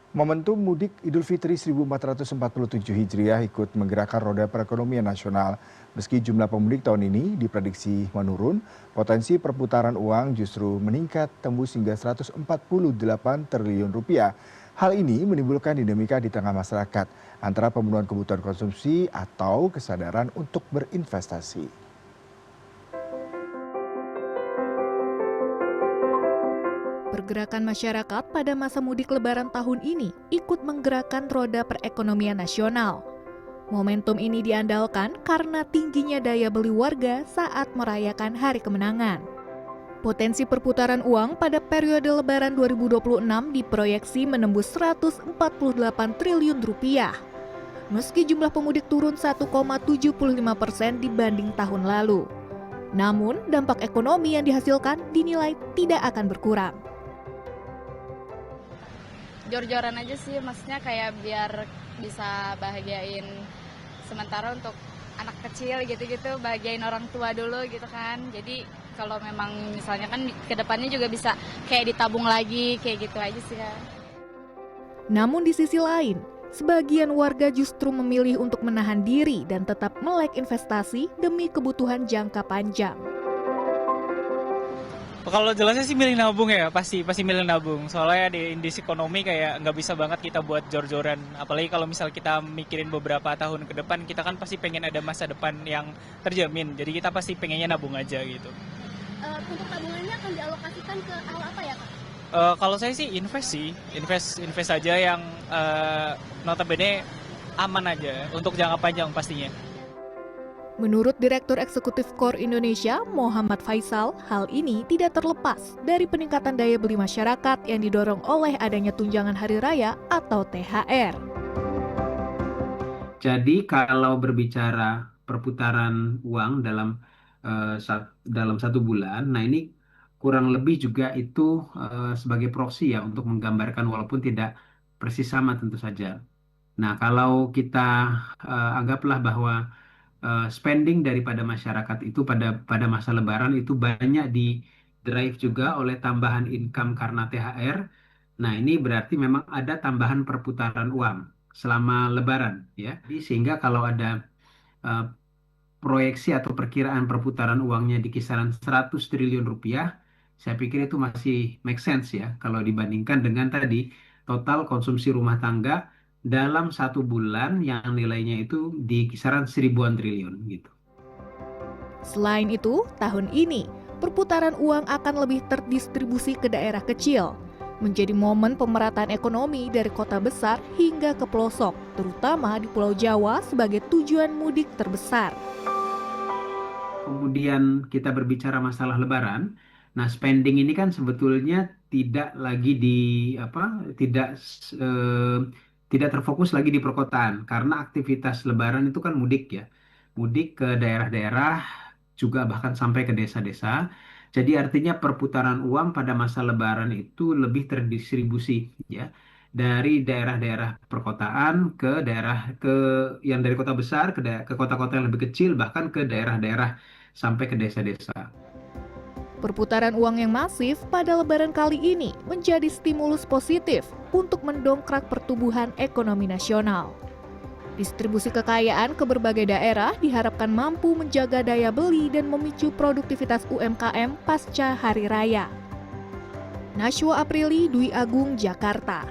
Momentum mudik Idul Fitri 1447 Hijriah ikut menggerakkan roda perekonomian nasional. Meski jumlah pemudik tahun ini diprediksi menurun, potensi perputaran uang justru meningkat tembus hingga 148 triliun rupiah. Hal ini menimbulkan dinamika di tengah masyarakat antara pemenuhan kebutuhan konsumsi atau kesadaran untuk berinvestasi. Pergerakan masyarakat pada masa mudik lebaran tahun ini ikut menggerakkan roda perekonomian nasional. Momentum ini diandalkan karena tingginya daya beli warga saat merayakan hari kemenangan. Potensi perputaran uang pada periode lebaran 2026 diproyeksi menembus 148 triliun rupiah. Meski jumlah pemudik turun 1,75% dibanding tahun lalu. Namun, dampak ekonomi yang dihasilkan dinilai tidak akan berkurang. Jor-joran aja sih, maksudnya kayak biar bisa bahagiain sementara untuk anak kecil gitu-gitu, bahagiain orang tua dulu gitu kan. Jadi kalau memang misalnya kan kedepannya juga bisa kayak ditabung lagi, kayak gitu aja sih ya. Namun di sisi lain, sebagian warga justru memilih untuk menahan diri dan tetap melek investasi demi kebutuhan jangka panjang. Kalau jelasnya sih milih nabung ya, pasti milih nabung. Soalnya di indeks ekonomi kayak nggak bisa banget kita buat jor-joran. Apalagi kalau misal kita mikirin beberapa tahun ke depan, kita kan pasti pengen ada masa depan yang terjamin. Jadi kita pasti pengennya nabung aja gitu. Untuk tabungannya akan dialokasikan ke hal apa ya, Kak? Kalau saya sih invest aja yang notabene aman aja untuk jangka panjang pastinya. Menurut Direktur Eksekutif KOR Indonesia, Muhammad Faisal, hal ini tidak terlepas dari peningkatan daya beli masyarakat yang didorong oleh adanya tunjangan hari raya atau THR. Jadi kalau berbicara perputaran uang dalam satu bulan, nah ini kurang lebih juga itu sebagai proksi ya untuk menggambarkan walaupun tidak persis sama tentu saja. Nah kalau kita anggaplah bahwa spending daripada masyarakat itu pada masa Lebaran itu banyak di drive juga oleh tambahan income karena THR. Nah, ini berarti memang ada tambahan perputaran uang selama Lebaran ya. Jadi, sehingga kalau ada eh, proyeksi atau perkiraan perputaran uangnya di kisaran 100 triliun rupiah, saya pikir itu masih make sense ya kalau dibandingkan dengan tadi total konsumsi rumah tangga dalam satu bulan yang nilainya itu di kisaran seribuan triliun gitu. Selain itu, tahun ini perputaran uang akan lebih terdistribusi ke daerah kecil, menjadi momen pemerataan ekonomi dari kota besar hingga ke pelosok, terutama di Pulau Jawa sebagai tujuan mudik terbesar. Kemudian kita berbicara masalah Lebaran, nah spending ini kan sebetulnya tidak lagi tidak terfokus lagi di perkotaan karena aktivitas Lebaran itu kan mudik ya, mudik ke daerah-daerah juga bahkan sampai ke desa-desa. Jadi artinya perputaran uang pada masa Lebaran itu lebih terdistribusi ya dari daerah-daerah perkotaan ke daerah yang dari kota besar ke kota-kota yang lebih kecil bahkan ke daerah-daerah sampai ke desa-desa. Perputaran uang yang masif pada Lebaran kali ini menjadi stimulus positif untuk mendongkrak pertumbuhan ekonomi nasional. Distribusi kekayaan ke berbagai daerah diharapkan mampu menjaga daya beli dan memicu produktivitas UMKM pasca Hari Raya. Nashwa Aprili, Dwi Agung, Jakarta.